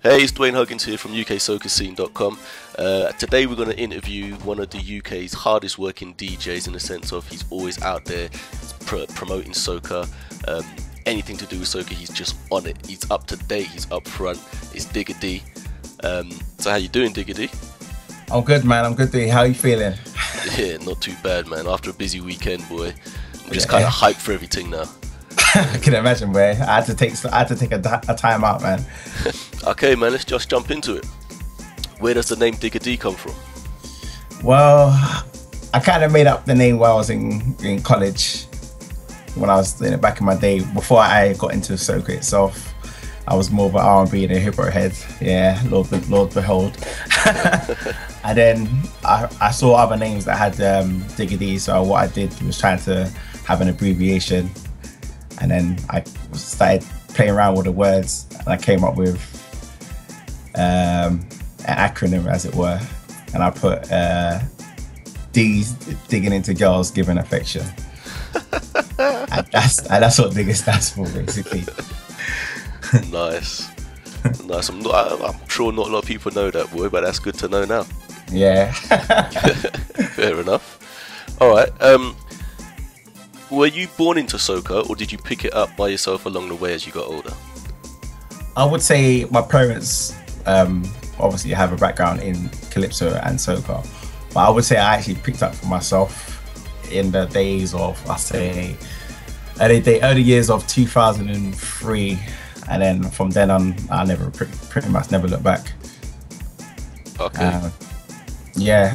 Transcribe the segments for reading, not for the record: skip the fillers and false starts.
Hey, it's Dwayne Huggins here from UKSocaScene.com. Today we're going to interview one of the UK's hardest working DJs, in the sense of he's always out there promoting soca. Anything to do with soca, he's just on it. He's up to date, he's up front. It's Digga D. So how you doing, Digga D? I'm good, man. I'm good, D. How are you feeling? Yeah, not too bad, man. After a busy weekend, boy. I'm just kind of hyped for everything now. I can imagine, boy. I had to take a time out, man. Okay, man, let's just jump into it. Where does the name Digga D come from? Well, I kind of made up the name while I was in college. When I was back in my day, before I got into soca itself, I was more of an R&B and a hip hop head. Yeah, Lord behold. And then I saw other names that had Digga D, so what I did was trying to have an abbreviation. And then I started playing around with the words, and I came up with an acronym, as it were. And I put D's digging into girls, giving affection. and that's what Digga stands for, basically. Nice. Nice. I'm sure not a lot of people know that, boy, but that's good to know now. Yeah. Fair enough. All right. Were you born into soca, or did you pick it up by yourself along the way as you got older? I would say my parents obviously have a background in calypso and soca, but I would say I actually picked up for myself in the days of, I say, early years of 2003, and then from then on, I pretty much never looked back. Okay. Yeah,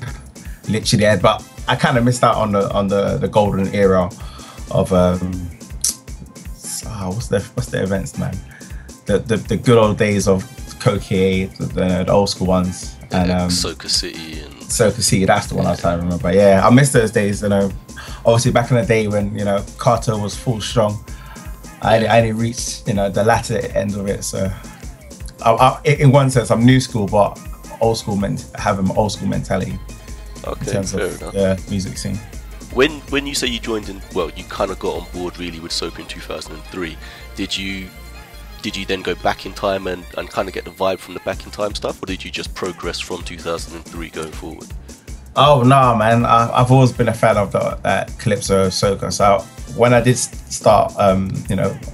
literally, but I kind of missed out on the golden era of what's the events, man? The good old days of Coquet, the old school ones, and Soca City and Soca City. That's the one I was trying to remember. Yeah, I miss those days. Obviously back in the day when Carter was full strong. I only reached the latter end of it. So in one sense, I'm new school, but old school having old school mentality. Okay, in terms fair of enough. the music scene. When you say you joined in, well, you kind of got on board really with soca in 2003. Did you then go back in time and kind of get the vibe from the back in time stuff, or did you just progress from 2003 going forward? Oh no, man! I've always been a fan of that calypso soca. So when I did start,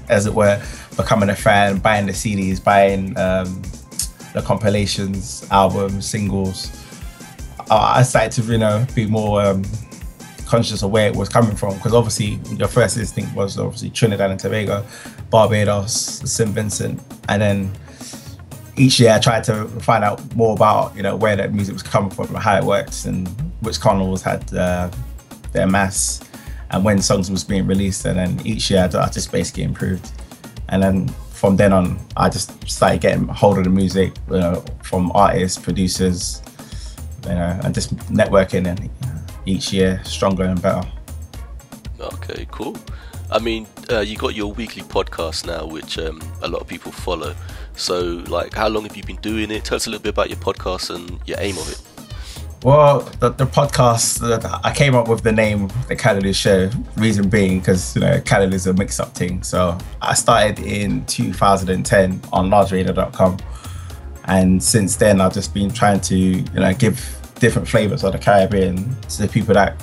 as it were, becoming a fan, buying the CDs, buying the compilations, albums, singles, I started to be more conscious of where it was coming from, because obviously your first instinct was obviously Trinidad and Tobago, Barbados, St. Vincent, and then each year I tried to find out more about where that music was coming from, how it works, and which carnivals had their mass, and when songs was being released. And then each year I just basically improved, and then from then on I just started getting hold of the music from artists, producers, and just networking, and each year stronger and better. Okay, cool. I mean, you got your weekly podcast now, which a lot of people follow. So, like, how long have you been doing it? Tell us a little bit about your podcast and your aim of it. Well, the podcast, I came up with the name, The Calorie Show, reason being because, calorie is a mix-up thing. So I started in 2010 on largeradio.com. And since then, I've just been trying to, give different flavors of the Caribbean to the people that,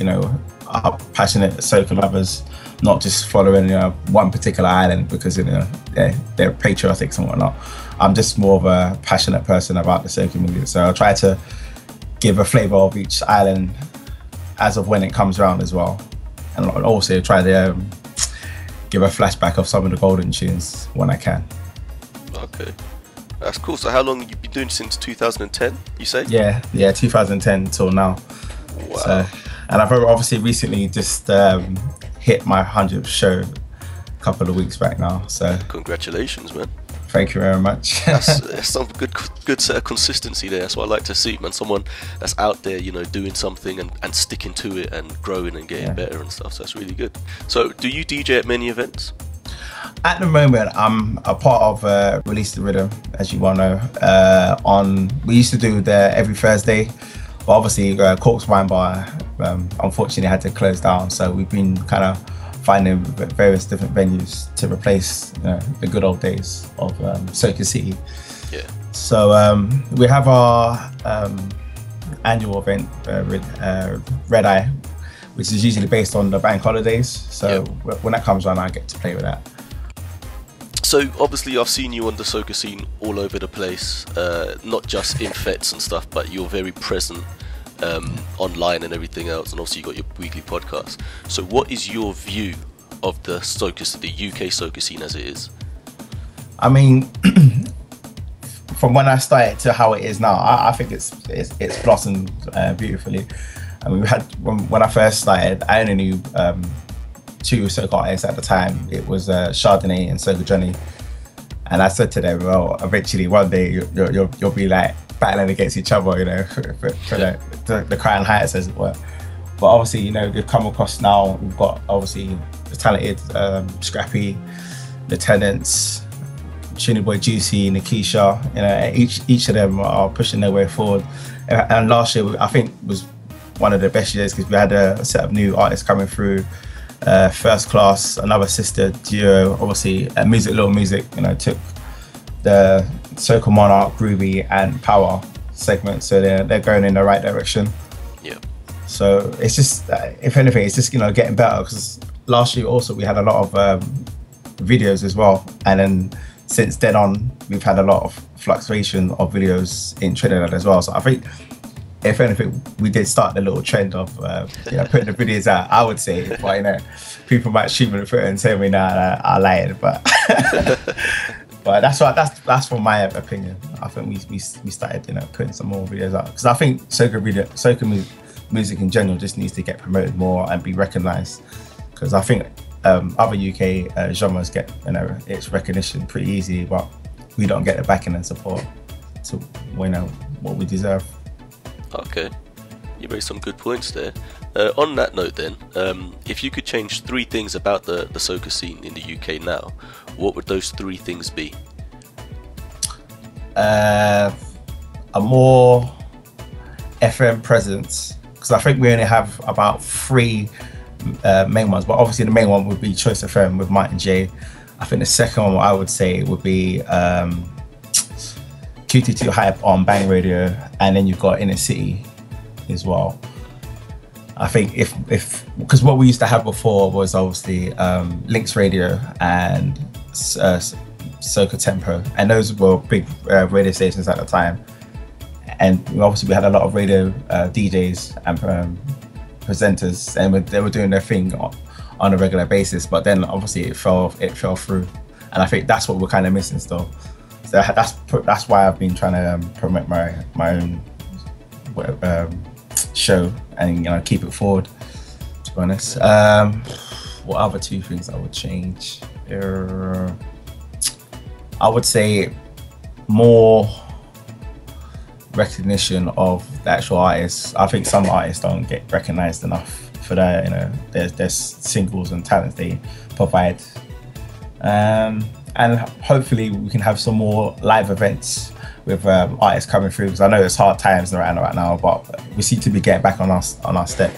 are passionate soca lovers, not just following one particular island because they're patriotic and whatnot. I'm just more of a passionate person about the soca music, so I try to give a flavor of each island as of when it comes around as well, and also try to give a flashback of some of the golden tunes when I can. Okay, that's cool. So how long have you been doing? Since 2010, you say? Yeah, 2010 till now. Wow. So, and I've obviously recently just hit my 100th show a couple of weeks back now. So congratulations, man. Thank you very much. That's some good set of consistency there. That's what I like to see, man. Someone that's out there, doing something and sticking to it and growing and getting better and stuff. So that's really good. So do you DJ at many events? At the moment, I'm a part of Release the Rhythm, as you well know. We used to do there every Thursday, but obviously Cork's Wine Bar unfortunately had to close down. So we've been kind of finding various different venues to replace the good old days of Soca City. Yeah. So we have our annual event, Red Eye, which is usually based on the bank holidays. So when that comes around, I get to play with that. So obviously I've seen you on the soca scene all over the place, not just in fets and stuff, but you're very present online and everything else, and obviously you got your weekly podcast. So what is your view of the UK soca scene as it is? I mean, from when I started to how it is now, I think it's blossomed beautifully. I mean, we had when I first started, I only knew two soca artists at the time. It was Chardonnay and Soca Johnny, and I said to them, well, eventually one day you'll be like battling against each other, for the crown heights, as it were. But obviously, we've come across now. We've got obviously the talented Scrappy, Lieutenants, Trini Boy Juicy, Nikisha. Each of them are pushing their way forward. And last year, I think, was one of the best years because we had a set of new artists coming through. First Class, another sister duo, obviously Little Music, took the Soca Monarch, Groovy and Power segment, so they're going in the right direction. Yeah. So it's just, if anything, it's just getting better, because last year also we had a lot of videos as well, and then since then on we've had a lot of fluctuation of videos in Trinidad as well. So I think, if anything, we did start the little trend of putting the videos out, I would say. But people might shoot me the foot and tell me I lied, but but that's from my opinion. I think we started putting some more videos out, because I think soca music in general just needs to get promoted more and be recognised, because I think other UK genres get its recognition pretty easy, but we don't get the backing and support to what we deserve. Okay, you raised some good points there. On that note then, if you could change 3 things about the soca scene in the UK now, what would those 3 things be? A more FM presence, because I think we only have about 3 main ones, but obviously the main one would be Choice FM with Mike and Jay. I think the second one I would say would be QT2 Hype on Bang Radio, and then you've got Inner City as well. I think because what we used to have before was obviously Links Radio and Soca Tempo, and those were big radio stations at the time, and obviously we had a lot of radio DJs and presenters, and they were doing their thing on a regular basis, but then obviously it fell through, and I think that's what we're kind of missing still. So that's why I've been trying to promote my own show and keep it forward, to be honest. What other 2 things I would change? I would say more recognition of the actual artists. I think some artists don't get recognized enough for their their singles and talents they provide. And hopefully we can have some more live events with artists coming through, because I know it's hard times right now, but we seem to be getting back on our step.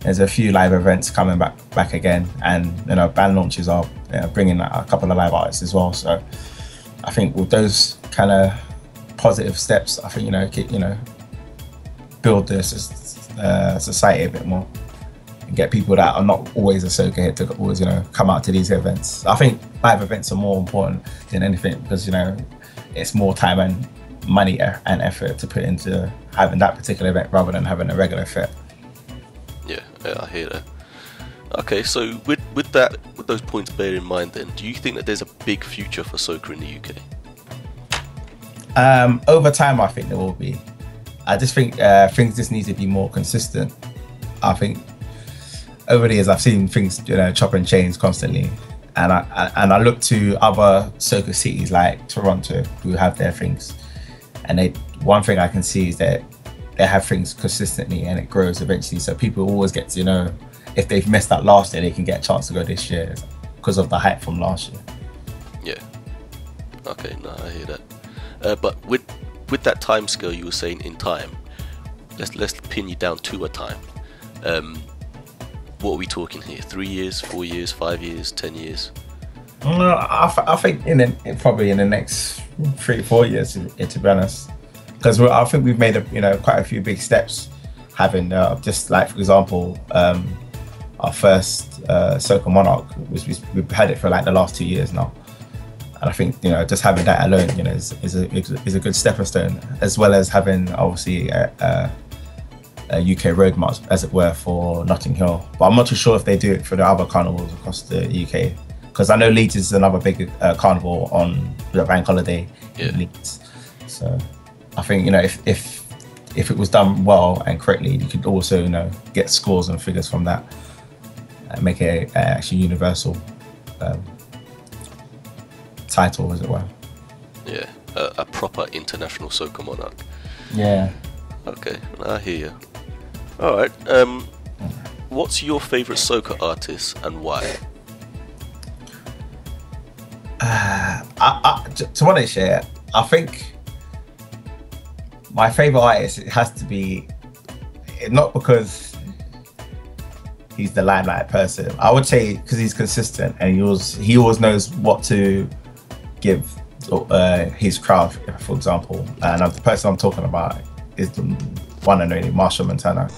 There's a few live events coming back again, and band launches are bringing a couple of live artists as well. So I think with those kind of positive steps, I think build this society a bit more, and get people that are not always a soca head to always come out to these events. I think live events are more important than anything, because it's more time and money and effort to put into having that particular event rather than having a regular fit. Yeah, I hear that. Okay, so with those points bear in mind, then do you think that there's a big future for soca in the UK? Over time, I think there will be. I just think things just need to be more consistent. I think over the years I've seen things chop and change constantly, and I look to other soca cities like Toronto who have their things, and one thing I can see is that they have things consistently and it grows eventually. So people always get to if they've messed up last year, they can get a chance to go this year because of the hype from last year. Yeah. Okay, no, I hear that. But with that time scale you were saying in time, let's pin you down to a time. What are we talking here? 3 years, 4 years, 5 years, 10 years? I think probably in the next 3-4 years, to be honest, because I think we've made quite a few big steps. Having just like, for example, our first Soca Monarch, we've had it for like the last 2 years now, and I think just having that alone is a good stepping stone, as well as having obviously a UK road march, as it were, for Notting Hill. But I'm not too sure if they do it for the other carnivals across the UK, because I know Leeds is another big carnival on the bank holiday in Leeds. So I think if it was done well and correctly, you could also get scores and figures from that and make it actually universal title, as it were. Yeah, a proper international Soca Monarch. Yeah. Okay, I hear you. All right. What's your favourite Soca artist and why? To be honest, I think my favourite artist, it has to be, not because he's the limelight person. I would say because he's consistent and he always knows what to give his crowd, for example. And the person I'm talking about is the one and only Marshall Montana.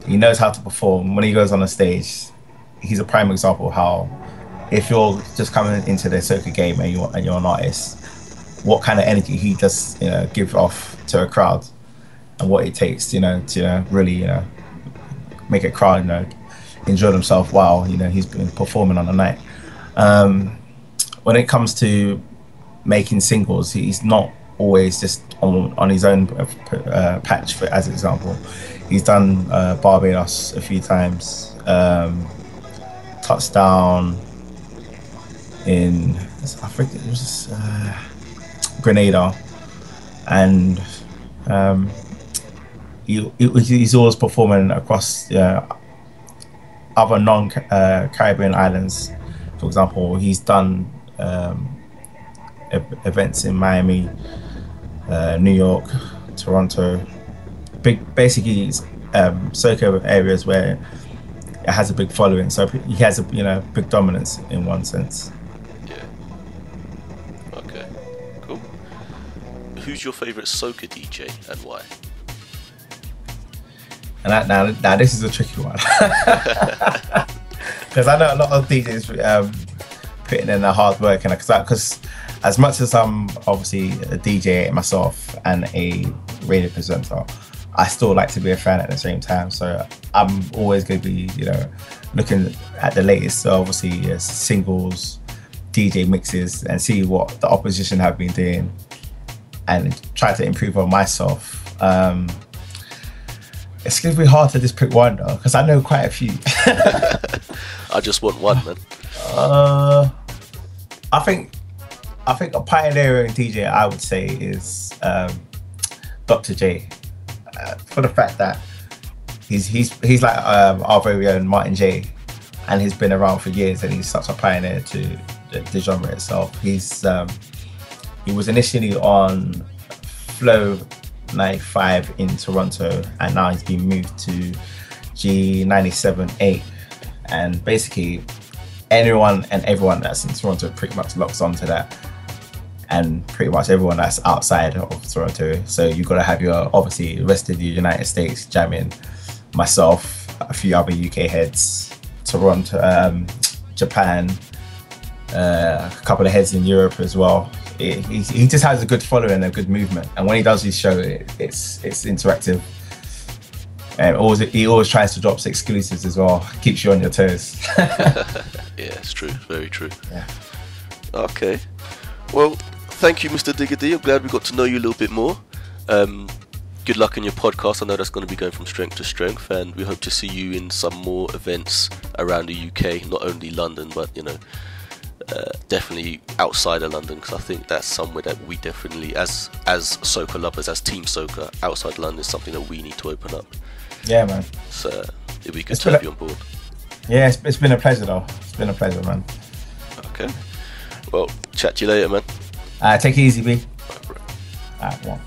He knows how to perform. When he goes on the stage, he's a prime example of how, if you're just coming into the Soca game and you're an artist, what kind of energy he does give off to a crowd, and what it takes to really make a crowd enjoy themselves while he's been performing on the night. When it comes to making singles, he's not always just on his own patch. For as example, he's done Barbados a few times, Touchdown in, I think it was Grenada, and he's always performing across other non-Caribbean islands. For example, he's done events in Miami, New York, Toronto, basically Soca areas where it has a big following. So he has a big dominance in one sense. Who's your favourite Soca DJ and why? And now this is a tricky one, because I know a lot of DJs putting in their hard work, and because as much as I'm obviously a DJ myself and a radio presenter, I still like to be a fan at the same time. So I'm always going to be looking at the latest, obviously singles, DJ mixes, and see what the opposition have been doing, and try to improve on myself. It's going to be hard to just pick one though, because I know quite a few. I just want one, man. I think a pioneering DJ I would say is Dr. J, for the fact that he's like our very own Martin J, and he's been around for years, and he's such a pioneer to the genre itself. He was initially on Flow 95 in Toronto, and now he's been moved to G97.8, and basically anyone and everyone that's in Toronto pretty much locks onto that, and pretty much everyone that's outside of Toronto. So you've got to have your, obviously, the rest of the United States jamming, myself, a few other UK heads, Toronto, Japan, a couple of heads in Europe as well. He just has a good following and a good movement, and when he does his show, it's interactive, and he always tries to drop exclusives as well. Keeps you on your toes. Yeah, it's true, very true. Yeah. Okay, well, thank you, Mr. Digga D. I'm glad we got to know you a little bit more. Good luck in your podcast. I know that's going to be going from strength to strength, and we hope to see you in some more events around the UK, not only London, but definitely outside of London, because I think that's somewhere that we definitely, as Soca lovers, as Team Soca, outside London is something that we need to open up. Yeah, man. So it'd be good to have you on board. Yeah, it's been a pleasure though. It's been a pleasure, man. Okay. Well, chat to you later, man. Take it easy, B. Right, Alright, yeah.